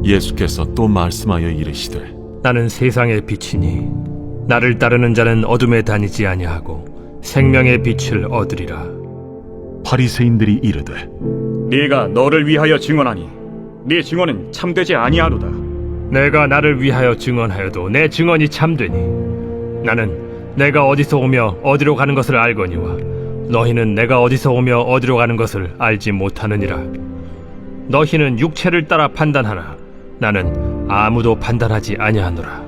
예수께서 또 말씀하여 이르시되 나는 세상의 빛이니 나를 따르는 자는 어둠에 다니지 아니하고 생명의 빛을 얻으리라. 바리새인들이 이르되 네가 너를 위하여 증언하니 네 증언은 참되지 아니하로다. 내가 나를 위하여 증언하여도 내 증언이 참되니 나는 내가 어디서 오며 어디로 가는 것을 알거니와 너희는 내가 어디서 오며 어디로 가는 것을 알지 못하느니라. 너희는 육체를 따라 판단하나 나는 아무도 판단하지 아니하노라.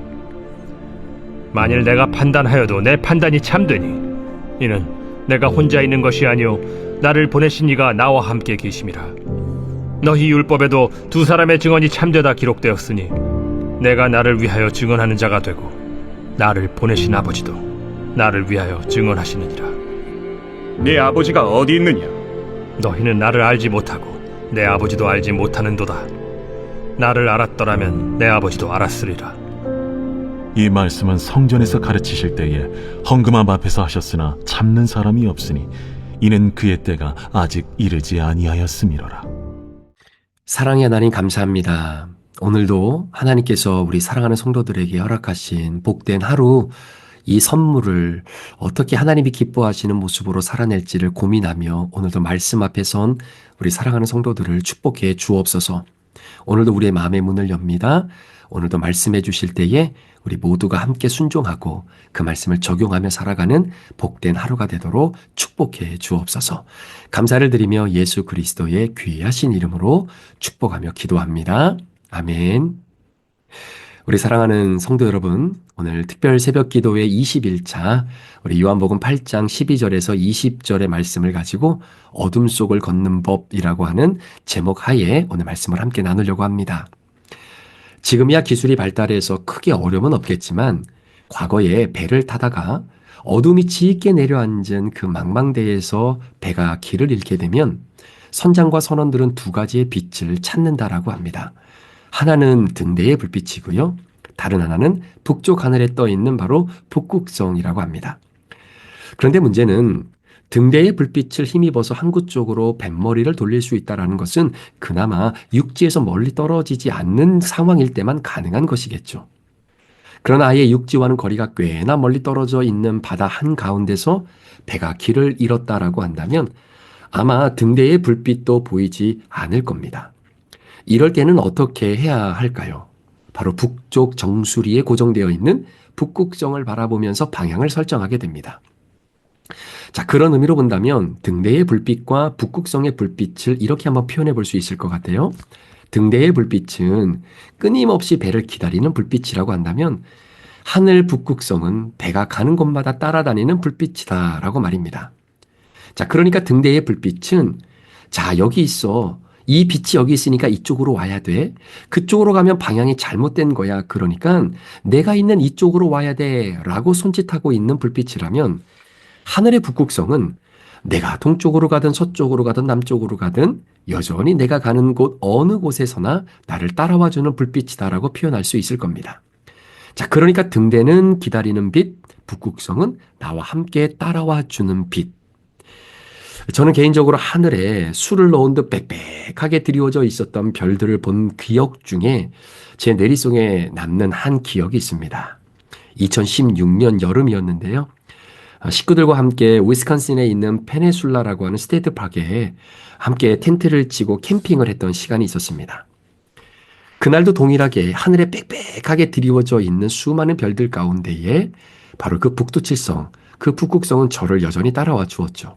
만일 내가 판단하여도 내 판단이 참되니 이는 내가 혼자 있는 것이 아니요 나를 보내신 이가 나와 함께 계심이라. 너희 율법에도 두 사람의 증언이 참되다 기록되었으니 내가 나를 위하여 증언하는 자가 되고 나를 보내신 아버지도 나를 위하여 증언하시느니라. 네 아버지가 어디 있느냐? 너희는 나를 알지 못하고 내 아버지도 알지 못하는도다. 나를 알았더라면 내 아버지도 알았으리라. 이 말씀은 성전에서 가르치실 때에 헌금함 앞에서 하셨으나 참는 사람이 없으니 이는 그의 때가 아직 이르지 아니하였음이로라. 사랑의 하나님 감사합니다. 오늘도 하나님께서 우리 사랑하는 성도들에게 허락하신 복된 하루, 이 선물을 어떻게 하나님이 기뻐하시는 모습으로 살아낼지를 고민하며 오늘도 말씀 앞에 선 우리 사랑하는 성도들을 축복해 주옵소서. 오늘도 우리의 마음의 문을 엽니다. 오늘도 말씀해 주실 때에 우리 모두가 함께 순종하고 그 말씀을 적용하며 살아가는 복된 하루가 되도록 축복해 주옵소서. 감사를 드리며 예수 그리스도의 귀하신 이름으로 축복하며 기도합니다. 아멘. 우리 사랑하는 성도 여러분, 오늘 특별 새벽 기도회 21차 우리 요한복음 8장 12절에서 20절의 말씀을 가지고 어둠 속을 걷는 법이라고 하는 제목 하에 오늘 말씀을 함께 나누려고 합니다. 지금이야 기술이 발달해서 크게 어려움은 없겠지만 과거에 배를 타다가 어둠이 짙게 내려앉은 그 망망대해에서 배가 길을 잃게 되면 선장과 선원들은 두 가지의 빛을 찾는다라고 합니다. 하나는 등대의 불빛이고요. 다른 하나는 북쪽 하늘에 떠 있는 바로 북극성이라고 합니다. 그런데 문제는 등대의 불빛을 힘입어서 항구 쪽으로 뱃머리를 돌릴 수 있다는 것은 그나마 육지에서 멀리 떨어지지 않는 상황일 때만 가능한 것이겠죠. 그러나 아예 육지와는 거리가 꽤나 멀리 떨어져 있는 바다 한가운데서 배가 길을 잃었다라고 한다면 아마 등대의 불빛도 보이지 않을 겁니다. 이럴 때는 어떻게 해야 할까요? 바로 북쪽 정수리에 고정되어 있는 북극성을 바라보면서 방향을 설정하게 됩니다. 자, 그런 의미로 본다면 등대의 불빛과 북극성의 불빛을 이렇게 한번 표현해 볼 수 있을 것 같아요. 등대의 불빛은 끊임없이 배를 기다리는 불빛이라고 한다면 하늘 북극성은 배가 가는 곳마다 따라다니는 불빛이다라고 말입니다. 자, 그러니까 등대의 불빛은 자, 여기 있어. 이 빛이 여기 있으니까 이쪽으로 와야 돼. 그쪽으로 가면 방향이 잘못된 거야. 그러니까 내가 있는 이쪽으로 와야 돼. 라고 손짓하고 있는 불빛이라면 하늘의 북극성은 내가 동쪽으로 가든 서쪽으로 가든 남쪽으로 가든 여전히 내가 가는 곳 어느 곳에서나 나를 따라와주는 불빛이다라고 표현할 수 있을 겁니다. 자, 그러니까 등대는 기다리는 빛, 북극성은 나와 함께 따라와주는 빛. 저는 개인적으로 하늘에 술을 넣은 듯 빽빽하게 드리워져 있었던 별들을 본 기억 중에 제 내리속에 남는 한 기억이 있습니다. 2016년 여름이었는데요. 식구들과 함께 위스콘신에 있는 페네술라라고 하는 스테이트 파크에 함께 텐트를 치고 캠핑을 했던 시간이 있었습니다. 그날도 동일하게 하늘에 빽빽하게 드리워져 있는 수많은 별들 가운데에 바로 그 북두칠성, 그 북극성은 저를 여전히 따라와 주었죠.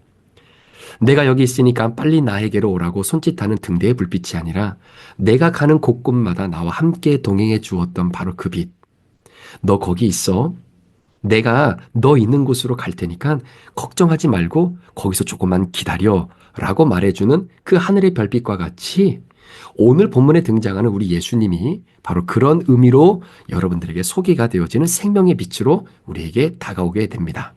내가 여기 있으니까 빨리 나에게로 오라고 손짓하는 등대의 불빛이 아니라 내가 가는 곳곳마다 나와 함께 동행해 주었던 바로 그 빛. 너 거기 있어. 내가 너 있는 곳으로 갈 테니까 걱정하지 말고 거기서 조금만 기다려 라고 말해주는 그 하늘의 별빛과 같이 오늘 본문에 등장하는 우리 예수님이 바로 그런 의미로 여러분들에게 소개가 되어지는 생명의 빛으로 우리에게 다가오게 됩니다.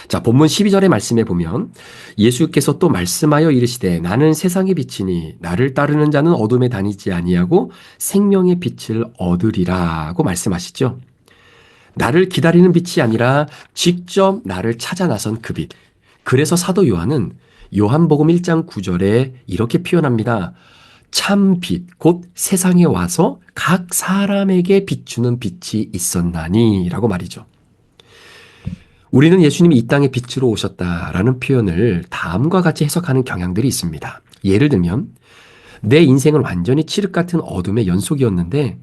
자, 본문 12절의 말씀에 보면 예수께서 또 말씀하여 이르시되 나는 세상의 빛이니 나를 따르는 자는 어둠에 다니지 아니하고 생명의 빛을 얻으리라고 말씀하시죠. 나를 기다리는 빛이 아니라 직접 나를 찾아 나선 그 빛. 그래서 사도 요한은 요한복음 1장 9절에 이렇게 표현합니다. 참 빛, 곧 세상에 와서 각 사람에게 비추는 빛이 있었나니 라고 말이죠. 우리는 예수님이 이 땅에 빛으로 오셨다라는 표현을 다음과 같이 해석하는 경향들이 있습니다. 예를 들면 내 인생은 완전히 칠흑 같은 어둠의 연속이었는데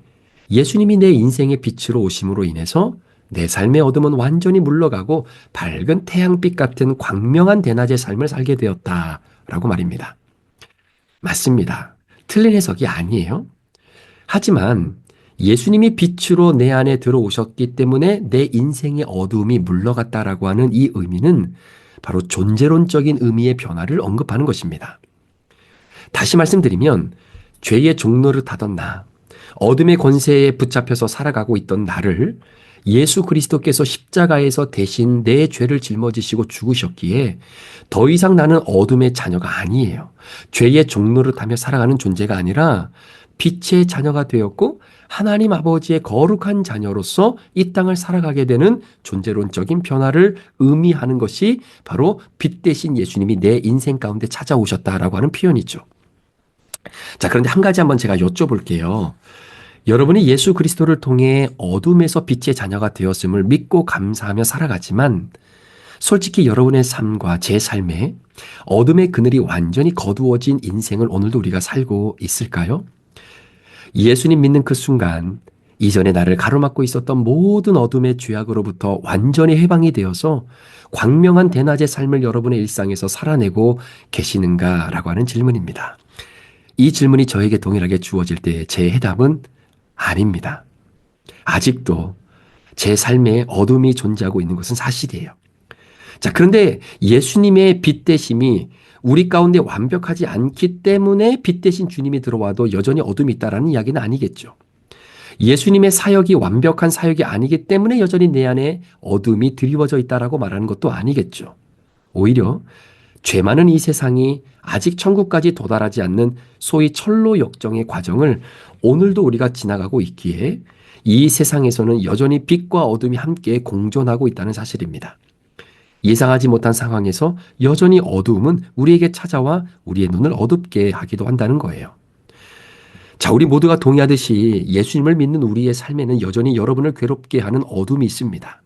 예수님이 내 인생의 빛으로 오심으로 인해서 내 삶의 어둠은 완전히 물러가고 밝은 태양빛 같은 광명한 대낮의 삶을 살게 되었다라고 말입니다. 맞습니다. 틀린 해석이 아니에요. 하지만 예수님이 빛으로 내 안에 들어오셨기 때문에 내 인생의 어두움이 물러갔다라고 하는 이 의미는 바로 존재론적인 의미의 변화를 언급하는 것입니다. 다시 말씀드리면 죄의 종로를 타던 나, 어둠의 권세에 붙잡혀서 살아가고 있던 나를 예수 그리스도께서 십자가에서 대신 내 죄를 짊어지시고 죽으셨기에 더 이상 나는 어둠의 자녀가 아니에요. 죄의 종로를 타며 살아가는 존재가 아니라 빛의 자녀가 되었고 하나님 아버지의 거룩한 자녀로서 이 땅을 살아가게 되는 존재론적인 변화를 의미하는 것이 바로 빛 대신 예수님이 내 인생 가운데 찾아오셨다라고 하는 표현이죠. 자, 그런데 한 가지 한번 제가 여쭤볼게요. 여러분이 예수 그리스도를 통해 어둠에서 빛의 자녀가 되었음을 믿고 감사하며 살아가지만 솔직히 여러분의 삶과 제 삶에 어둠의 그늘이 완전히 거두어진 인생을 오늘도 우리가 살고 있을까요? 예수님 믿는 그 순간 이전에 나를 가로막고 있었던 모든 어둠의 죄악으로부터 완전히 해방이 되어서 광명한 대낮의 삶을 여러분의 일상에서 살아내고 계시는가라고 하는 질문입니다. 이 질문이 저에게 동일하게 주어질 때 제 해답은 아닙니다. 아직도 제 삶에 어둠이 존재하고 있는 것은 사실이에요. 자, 그런데 예수님의 빛 대심이 우리 가운데 완벽하지 않기 때문에 빛 대신 주님이 들어와도 여전히 어둠이 있다라는 이야기는 아니겠죠. 예수님의 사역이 완벽한 사역이 아니기 때문에 여전히 내 안에 어둠이 드리워져 있다라고 말하는 것도 아니겠죠. 오히려 죄 많은 이 세상이 아직 천국까지 도달하지 않는 소위 철로 역정의 과정을 오늘도 우리가 지나가고 있기에 이 세상에서는 여전히 빛과 어둠이 함께 공존하고 있다는 사실입니다. 예상하지 못한 상황에서 여전히 어두움은 우리에게 찾아와 우리의 눈을 어둡게 하기도 한다는 거예요. 자, 우리 모두가 동의하듯이 예수님을 믿는 우리의 삶에는 여전히 여러분을 괴롭게 하는 어둠이 있습니다.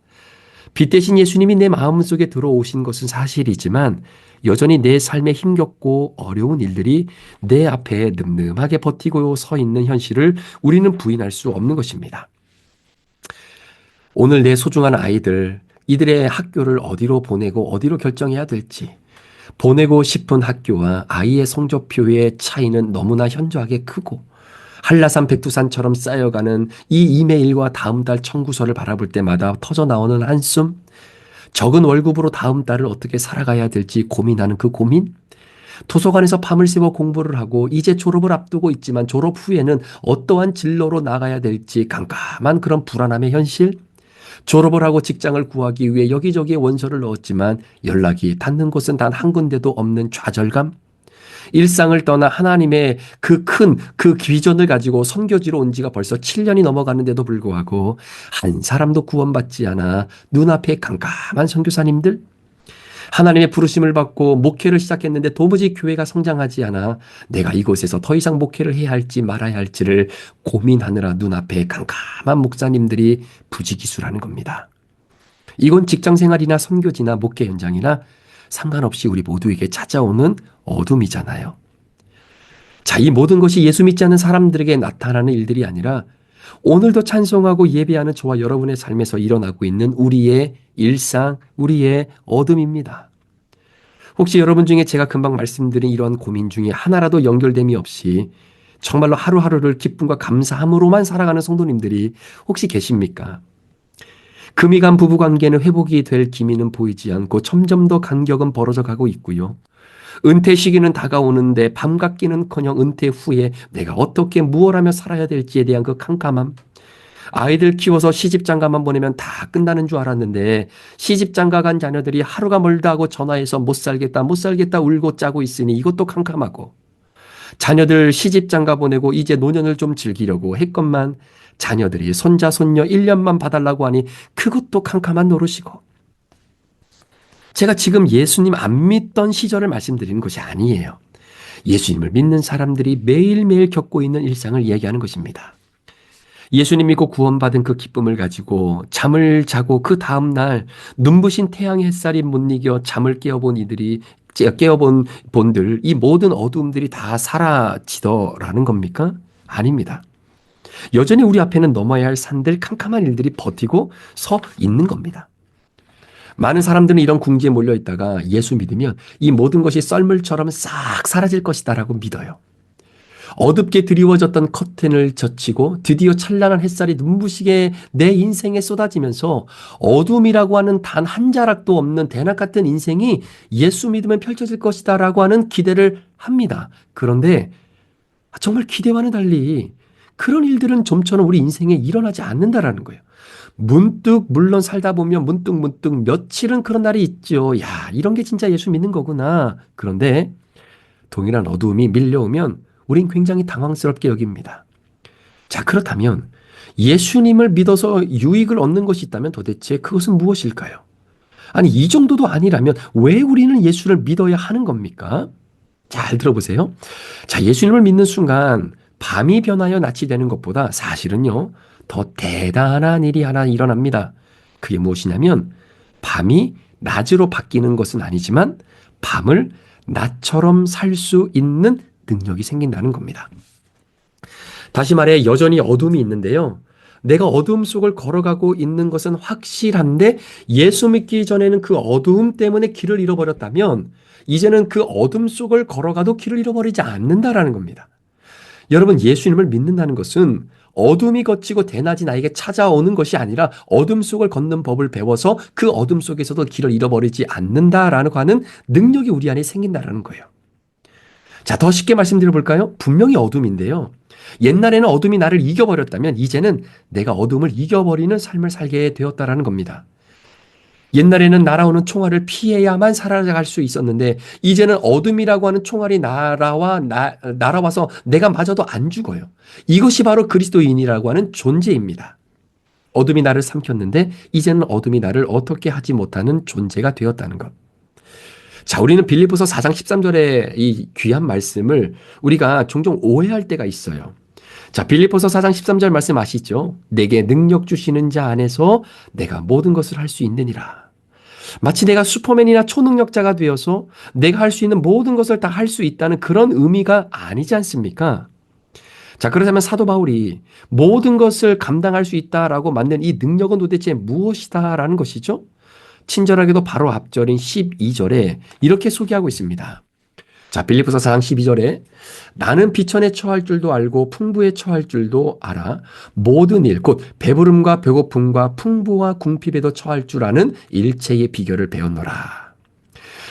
빛 대신 예수님이 내 마음속에 들어오신 것은 사실이지만 여전히 내 삶에 힘겹고 어려운 일들이 내 앞에 늠름하게 버티고 서 있는 현실을 우리는 부인할 수 없는 것입니다. 오늘 내 소중한 아이들, 이들의 학교를 어디로 보내고 어디로 결정해야 될지, 보내고 싶은 학교와 아이의 성적표의 차이는 너무나 현저하게 크고 한라산 백두산처럼 쌓여가는 이 이메일과 다음 달 청구서를 바라볼 때마다 터져나오는 한숨, 적은 월급으로 다음 달을 어떻게 살아가야 될지 고민하는 그 고민, 도서관에서 밤을 새워 공부를 하고 이제 졸업을 앞두고 있지만 졸업 후에는 어떠한 진로로 나가야 될지 깜깜한 그런 불안함의 현실, 졸업을 하고 직장을 구하기 위해 여기저기에 원서를 넣었지만 연락이 닿는 곳은 단 한 군데도 없는 좌절감, 일상을 떠나 하나님의 그 큰 그 비전을 가지고 선교지로 온 지가 벌써 7년이 넘어가는데도 불구하고 한 사람도 구원받지 않아 눈앞에 깜깜한 선교사님들, 하나님의 부르심을 받고 목회를 시작했는데 도무지 교회가 성장하지 않아 내가 이곳에서 더 이상 목회를 해야 할지 말아야 할지를 고민하느라 눈앞에 깜깜한 목사님들이 부지기수라는 겁니다. 이건 직장생활이나 선교지나 목회 현장이나 상관없이 우리 모두에게 찾아오는 어둠이잖아요. 자, 이 모든 것이 예수 믿지 않는 사람들에게 나타나는 일들이 아니라 오늘도 찬송하고 예배하는 저와 여러분의 삶에서 일어나고 있는 우리의 일상, 우리의 어둠입니다. 혹시 여러분 중에 제가 금방 말씀드린 이러한 고민 중에 하나라도 연결됨이 없이 정말로 하루하루를 기쁨과 감사함으로만 살아가는 성도님들이 혹시 계십니까? 금이 간 부부관계는 회복이 될 기미는 보이지 않고 점점 더 간격은 벌어져 가고 있고요. 은퇴 시기는 다가오는데 밤같기는커녕 은퇴 후에 내가 어떻게 무엇 하며 살아야 될지에 대한 그 캄캄함, 아이들 키워서 시집장가만 보내면 다 끝나는 줄 알았는데 시집장가 간 자녀들이 하루가 멀다 하고 전화해서 못 살겠다 울고 짜고 있으니 이것도 캄캄하고, 자녀들 시집장가 보내고 이제 노년을 좀 즐기려고 했건만 자녀들이 손자 손녀 1년만 봐달라고 하니 그것도 캄캄한 노릇이고, 제가 지금 예수님 안 믿던 시절을 말씀드리는 것이 아니에요. 예수님을 믿는 사람들이 매일매일 겪고 있는 일상을 이야기하는 것입니다. 예수님 믿고 구원받은 그 기쁨을 가지고 잠을 자고 그 다음날 눈부신 태양의 햇살이 못 이겨 잠을 깨어본 본들, 이 모든 어두움들이 다 사라지더라는 겁니까? 아닙니다. 여전히 우리 앞에는 넘어야 할 산들, 캄캄한 일들이 버티고 서 있는 겁니다. 많은 사람들은 이런 궁지에 몰려 있다가 예수 믿으면 이 모든 것이 썰물처럼 싹 사라질 것이다라고 믿어요. 어둡게 드리워졌던 커튼을 젖히고 드디어 찬란한 햇살이 눈부시게 내 인생에 쏟아지면서 어둠이라고 하는 단 한 자락도 없는 대낮 같은 인생이 예수 믿으면 펼쳐질 것이다라고 하는 기대를 합니다. 그런데 정말 기대와는 달리 그런 일들은 좀처럼 우리 인생에 일어나지 않는다라는 거예요. 문득 물론 살다 보면 문득 며칠은 그런 날이 있죠. 야, 이런 게 진짜 예수 믿는 거구나. 그런데 동일한 어두움이 밀려오면 우린 굉장히 당황스럽게 여깁니다. 자, 그렇다면 예수님을 믿어서 유익을 얻는 것이 있다면 도대체 그것은 무엇일까요? 아니, 이 정도도 아니라면 왜 우리는 예수를 믿어야 하는 겁니까? 잘 들어보세요. 자, 예수님을 믿는 순간 밤이 변하여 낮이 되는 것보다 사실은요, 더 대단한 일이 하나 일어납니다. 그게 무엇이냐면 밤이 낮으로 바뀌는 것은 아니지만 밤을 낮처럼 살 수 있는 능력이 생긴다는 겁니다. 다시 말해 여전히 어둠이 있는데요. 내가 어둠 속을 걸어가고 있는 것은 확실한데 예수 믿기 전에는 그 어두움 때문에 길을 잃어버렸다면 이제는 그 어둠 속을 걸어가도 길을 잃어버리지 않는다라는 겁니다. 여러분, 예수님을 믿는다는 것은 어둠이 걷히고 대낮이 나에게 찾아오는 것이 아니라 어둠 속을 걷는 법을 배워서 그 어둠 속에서도 길을 잃어버리지 않는다라는 하는 능력이 우리 안에 생긴다라는 거예요. 자, 더 쉽게 말씀드려 볼까요? 분명히 어둠인데요. 옛날에는 어둠이 나를 이겨버렸다면 이제는 내가 어둠을 이겨버리는 삶을 살게 되었다라는 겁니다. 옛날에는 날아오는 총알을 피해야만 살아갈 수 있었는데 이제는 어둠이라고 하는 총알이 날아와서 내가 맞아도 안 죽어요. 이것이 바로 그리스도인이라고 하는 존재입니다. 어둠이 나를 삼켰는데 이제는 어둠이 나를 어떻게 하지 못하는 존재가 되었다는 것. 자, 우리는 빌립보서 4장 13절의 이 귀한 말씀을 우리가 종종 오해할 때가 있어요. 자, 빌립보서 4장 13절 말씀 아시죠? 내게 능력 주시는 자 안에서 내가 모든 것을 할 수 있느니라. 마치 내가 슈퍼맨이나 초능력자가 되어서 내가 할 수 있는 모든 것을 다 할 수 있다는 그런 의미가 아니지 않습니까? 자, 그렇다면 사도 바울이 모든 것을 감당할 수 있다라고 만든 이 능력은 도대체 무엇이다라는 것이죠? 친절하게도 바로 앞절인 12절에 이렇게 소개하고 있습니다. 자, 빌립보서 4장 12절에 나는 비천에 처할 줄도 알고 풍부에 처할 줄도 알아 모든 일 곧 배부름과 배고픔과 풍부와 궁핍에도 처할 줄 아는 일체의 비결을 배웠노라.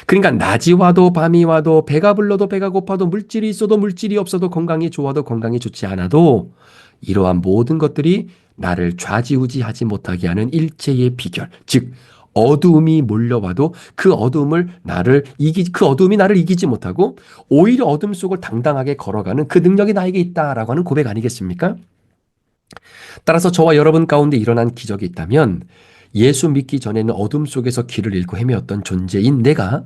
그러니까 낮이 와도 밤이 와도 배가 불러도 배가 고파도 물질이 있어도 물질이 없어도 건강이 좋아도 건강이 좋지 않아도 이러한 모든 것들이 나를 좌지우지하지 못하게 하는 일체의 비결, 즉 어두움이 몰려와도 그 어두움이 나를 이기지 못하고 오히려 어둠 속을 당당하게 걸어가는 그 능력이 나에게 있다라고 하는 고백 아니겠습니까? 따라서 저와 여러분 가운데 일어난 기적이 있다면 예수 믿기 전에는 어둠 속에서 길을 잃고 헤매었던 존재인 내가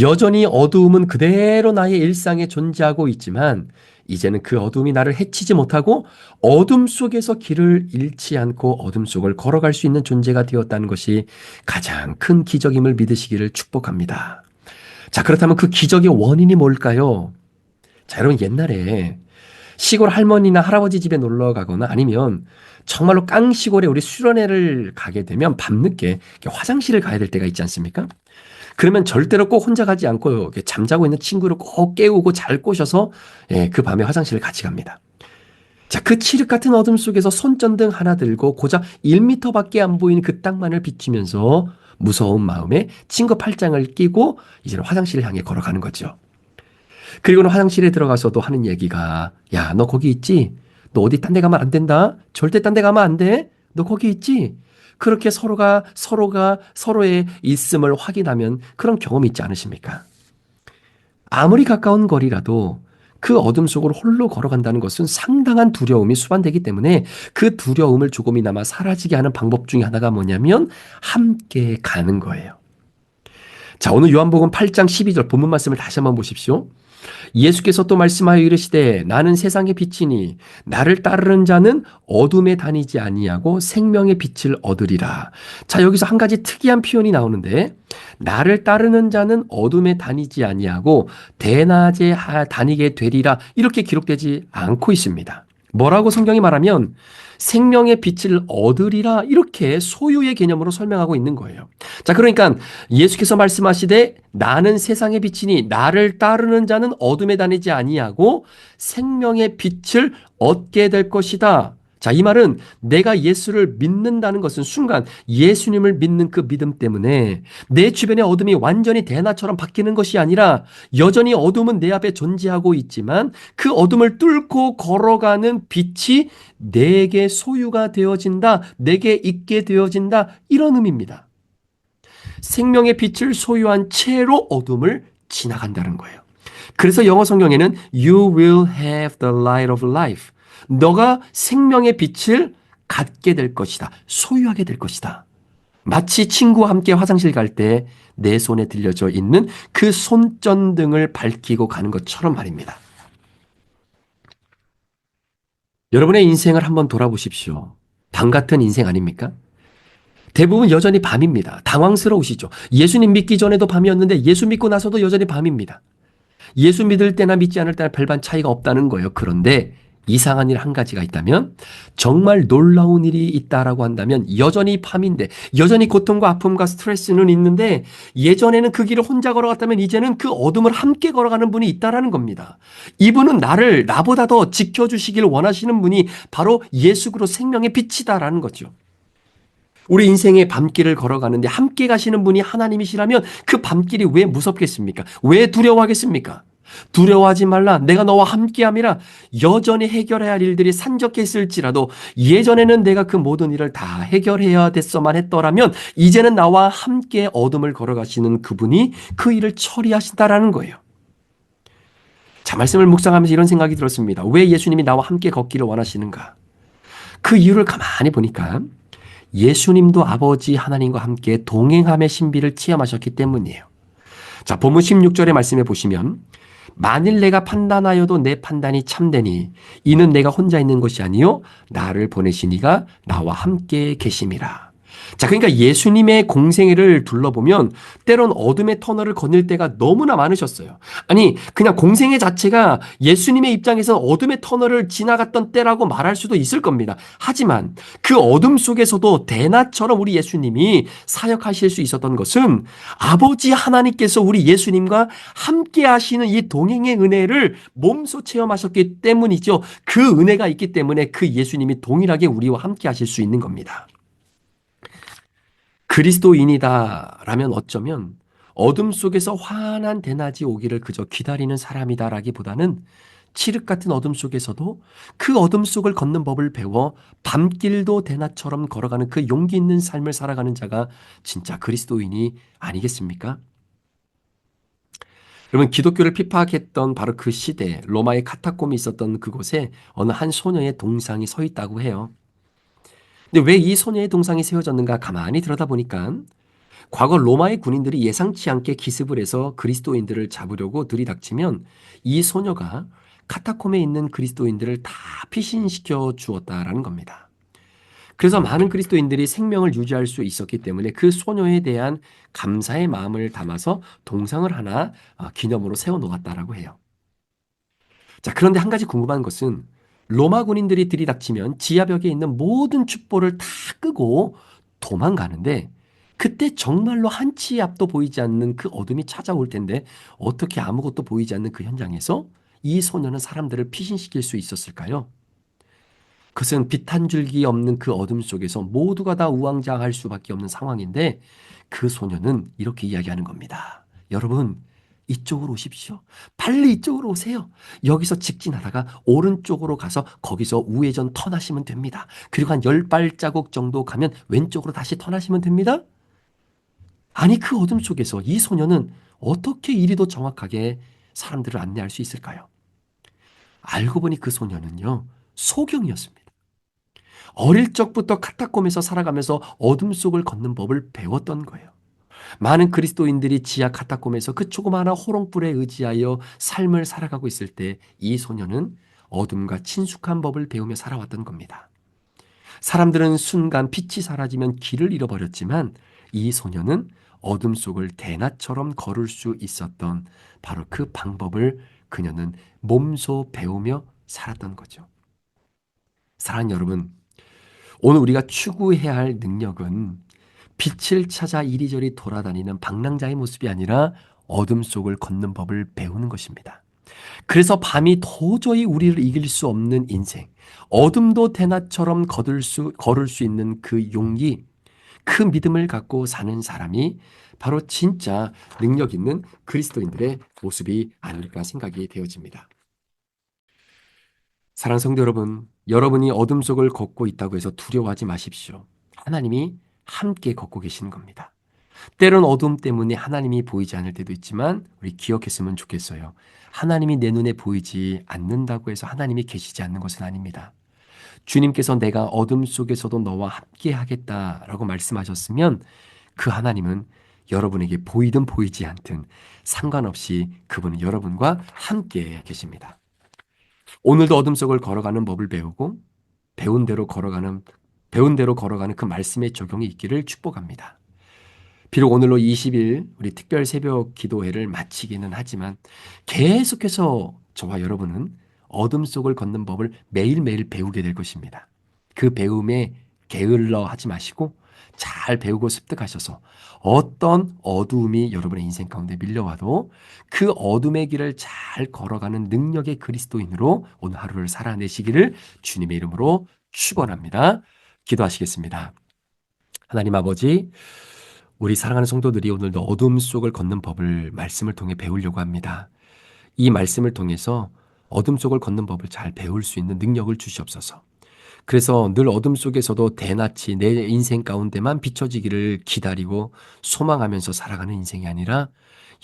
여전히 어두움은 그대로 나의 일상에 존재하고 있지만 이제는 그 어둠이 나를 해치지 못하고 어둠 속에서 길을 잃지 않고 어둠 속을 걸어갈 수 있는 존재가 되었다는 것이 가장 큰 기적임을 믿으시기를 축복합니다. 자, 그렇다면 그 기적의 원인이 뭘까요? 자, 여러분, 옛날에 시골 할머니나 할아버지 집에 놀러 가거나 아니면 정말로 깡시골에 우리 수련회를 가게 되면 밤늦게 화장실을 가야 될 때가 있지 않습니까? 그러면 절대로 꼭 혼자 가지 않고 잠자고 있는 친구를 꼭 깨우고 잘 꼬셔서 그 밤에 화장실을 같이 갑니다. 자, 그 칠흑 같은 어둠 속에서 손전등 하나 들고 고작 1m밖에 안 보이는 그 땅만을 비추면서 무서운 마음에 친구 팔짱을 끼고 이제 화장실을 향해 걸어가는 거죠. 그리고는 화장실에 들어가서도 하는 얘기가 야, 너 거기 있지? 너 어디 딴 데 가면 안 된다? 절대 딴 데 가면 안 돼? 너 거기 있지? 그렇게 서로가 서로의 있음을 확인하면 그런 경험이 있지 않으십니까? 아무리 가까운 거리라도 그 어둠 속으로 홀로 걸어간다는 것은 상당한 두려움이 수반되기 때문에 그 두려움을 조금이나마 사라지게 하는 방법 중에 하나가 뭐냐면 함께 가는 거예요. 자, 오늘 요한복음 8장 12절 본문 말씀을 다시 한번 보십시오. 예수께서 또 말씀하여 이르시되 나는 세상의 빛이니 나를 따르는 자는 어둠에 다니지 아니하고 생명의 빛을 얻으리라. 자, 여기서 한 가지 특이한 표현이 나오는데 나를 따르는 자는 어둠에 다니지 아니하고 대낮에 다니게 되리라 이렇게 기록되지 않고 있습니다. 뭐라고 성경이 말하면 생명의 빛을 얻으리라 이렇게 소유의 개념으로 설명하고 있는 거예요. 자, 그러니까 예수께서 말씀하시되 나는 세상의 빛이니 나를 따르는 자는 어둠에 다니지 아니하고 생명의 빛을 얻게 될 것이다. 자, 이 말은 내가 예수를 믿는다는 것은 순간 예수님을 믿는 그 믿음 때문에 내 주변의 어둠이 완전히 대낮처럼 바뀌는 것이 아니라 여전히 어둠은 내 앞에 존재하고 있지만 그 어둠을 뚫고 걸어가는 빛이 내게 소유가 되어진다, 내게 있게 되어진다, 이런 의미입니다. 생명의 빛을 소유한 채로 어둠을 지나간다는 거예요. 그래서 영어 성경에는 You will have the light of life. 너가 생명의 빛을 갖게 될 것이다. 소유하게 될 것이다. 마치 친구와 함께 화장실 갈 때 내 손에 들려져 있는 그 손전등을 밝히고 가는 것처럼 말입니다. 여러분의 인생을 한번 돌아보십시오. 밤 같은 인생 아닙니까? 대부분 여전히 밤입니다. 당황스러우시죠? 예수님 믿기 전에도 밤이었는데 예수 믿고 나서도 여전히 밤입니다. 예수 믿을 때나 믿지 않을 때나 별반 차이가 없다는 거예요. 그런데 이상한 일 한 가지가 있다면 정말 놀라운 일이 있다라고 한다면 여전히 밤인데 여전히 고통과 아픔과 스트레스는 있는데 예전에는 그 길을 혼자 걸어갔다면 이제는 그 어둠을 함께 걸어가는 분이 있다라는 겁니다. 이분은 나보다 더 지켜주시길 원하시는 분이 바로 예수 그리스도 생명의 빛이다라는 거죠. 우리 인생의 밤길을 걸어가는데 함께 가시는 분이 하나님이시라면 그 밤길이 왜 무섭겠습니까? 왜 두려워하겠습니까? 두려워하지 말라. 내가 너와 함께함이라. 여전히 해결해야 할 일들이 산적했을지라도 예전에는 내가 그 모든 일을 다 해결해야 됐어만 했더라면 이제는 나와 함께 어둠을 걸어가시는 그분이 그 일을 처리하신다라는 거예요. 자, 말씀을 묵상하면서 이런 생각이 들었습니다. 왜 예수님이 나와 함께 걷기를 원하시는가? 그 이유를 가만히 보니까 예수님도 아버지 하나님과 함께 동행함의 신비를 체험하셨기 때문이에요. 자, 본문 16절의 말씀에 보시면 만일 내가 판단하여도 내 판단이 참되니 이는 내가 혼자 있는 것이 아니요 나를 보내신 이가 나와 함께 계심이라. 자, 그러니까 예수님의 공생애를 둘러보면 때론 어둠의 터널을 거닐 때가 너무나 많으셨어요. 아니, 그냥 공생애 자체가 예수님의 입장에서 어둠의 터널을 지나갔던 때라고 말할 수도 있을 겁니다. 하지만 그 어둠 속에서도 대낮처럼 우리 예수님이 사역하실 수 있었던 것은 아버지 하나님께서 우리 예수님과 함께 하시는 이 동행의 은혜를 몸소 체험하셨기 때문이죠. 그 은혜가 있기 때문에 그 예수님이 동일하게 우리와 함께 하실 수 있는 겁니다. 그리스도인이다라면 어쩌면 어둠 속에서 환한 대낮이 오기를 그저 기다리는 사람이다라기보다는 칠흑 같은 어둠 속에서도 그 어둠 속을 걷는 법을 배워 밤길도 대낮처럼 걸어가는 그 용기 있는 삶을 살아가는 자가 진짜 그리스도인이 아니겠습니까? 여러분, 기독교를 핍박했던 바로 그 시대 로마의 카타콤이 있었던 그곳에 어느 한 소녀의 동상이 서 있다고 해요. 근데 왜 이 소녀의 동상이 세워졌는가 가만히 들여다보니까 과거 로마의 군인들이 예상치 않게 기습을 해서 그리스도인들을 잡으려고 들이닥치면 이 소녀가 카타콤에 있는 그리스도인들을 다 피신시켜 주었다라는 겁니다. 그래서 많은 그리스도인들이 생명을 유지할 수 있었기 때문에 그 소녀에 대한 감사의 마음을 담아서 동상을 하나 기념으로 세워놓았다라고 해요. 자, 그런데 한 가지 궁금한 것은 로마 군인들이 들이닥치면 지하벽에 있는 모든 촛불을 다 끄고 도망가는데 그때 정말로 한치의 앞도 보이지 않는 그 어둠이 찾아올 텐데 어떻게 아무것도 보이지 않는 그 현장에서 이 소녀는 사람들을 피신시킬 수 있었을까요? 그것은 빛 한 줄기 없는 그 어둠 속에서 모두가 다 우왕좌왕할 수밖에 없는 상황인데 그 소녀는 이렇게 이야기하는 겁니다. 여러분, 이쪽으로 오십시오. 빨리 이쪽으로 오세요. 여기서 직진하다가 오른쪽으로 가서 거기서 우회전 턴하시면 됩니다. 그리고 한 10발자국 정도 가면 왼쪽으로 다시 턴하시면 됩니다. 아니, 그 어둠 속에서 이 소녀는 어떻게 이리도 정확하게 사람들을 안내할 수 있을까요? 알고 보니 그 소녀는요, 소경이었습니다. 어릴 적부터 카타콤에서 살아가면서 어둠 속을 걷는 법을 배웠던 거예요. 많은 그리스도인들이 지하 카타콤에서 그 조그마한 호롱불에 의지하여 삶을 살아가고 있을 때 이 소녀는 어둠과 친숙한 법을 배우며 살아왔던 겁니다. 사람들은 순간 빛이 사라지면 길을 잃어버렸지만 이 소녀는 어둠 속을 대낮처럼 걸을 수 있었던 바로 그 방법을 그녀는 몸소 배우며 살았던 거죠. 사랑하는 여러분, 오늘 우리가 추구해야 할 능력은 빛을 찾아 이리저리 돌아다니는 방랑자의 모습이 아니라 어둠 속을 걷는 법을 배우는 것입니다. 그래서 밤이 도저히 우리를 이길 수 없는 인생, 어둠도 대낮처럼 걸을 수 있는 그 용기, 그 믿음을 갖고 사는 사람이 바로 진짜 능력 있는 그리스도인들의 모습이 아닐까 생각이 되어집니다. 사랑하는 성도 여러분, 여러분이 어둠 속을 걷고 있다고 해서 두려워하지 마십시오. 하나님이 함께 걷고 계시는 겁니다. 때론 어둠 때문에 하나님이 보이지 않을 때도 있지만 우리 기억했으면 좋겠어요. 하나님이 내 눈에 보이지 않는다고 해서 하나님이 계시지 않는 것은 아닙니다. 주님께서 내가 어둠 속에서도 너와 함께 하겠다라고 말씀하셨으면 그 하나님은 여러분에게 보이든 보이지 않든 상관없이 그분은 여러분과 함께 계십니다. 오늘도 어둠 속을 걸어가는 법을 배우고 배운 대로 걸어가는 그 말씀의 적용이 있기를 축복합니다. 비록 오늘로 20일 우리 특별 새벽 기도회를 마치기는 하지만 계속해서 저와 여러분은 어둠 속을 걷는 법을 매일매일 배우게 될 것입니다. 그 배움에 게을러 하지 마시고 잘 배우고 습득하셔서 어떤 어두움이 여러분의 인생 가운데 밀려와도 그 어둠의 길을 잘 걸어가는 능력의 그리스도인으로 오늘 하루를 살아내시기를 주님의 이름으로 축원합니다. 기도하시겠습니다. 하나님 아버지, 우리 사랑하는 성도들이 오늘도 어둠 속을 걷는 법을 말씀을 통해 배우려고 합니다. 이 말씀을 통해서 어둠 속을 걷는 법을 잘 배울 수 있는 능력을 주시옵소서. 그래서 늘 어둠 속에서도 대낮이 내 인생 가운데만 비춰지기를 기다리고 소망하면서 살아가는 인생이 아니라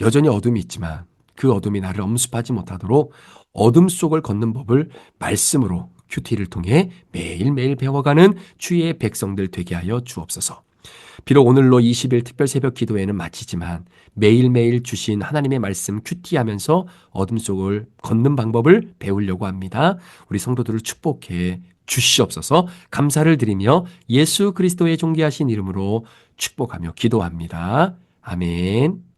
여전히 어둠이 있지만 그 어둠이 나를 엄습하지 못하도록 어둠 속을 걷는 법을 말씀으로 큐티를 통해 매일매일 배워가는 주의 백성들 되게 하여 주옵소서. 비록 오늘로 20일 특별 새벽 기도회는 마치지만 매일매일 주신 하나님의 말씀 큐티하면서 어둠 속을 걷는 방법을 배우려고 합니다. 우리 성도들을 축복해 주시옵소서. 감사를 드리며 예수 그리스도의 존귀하신 이름으로 축복하며 기도합니다. 아멘.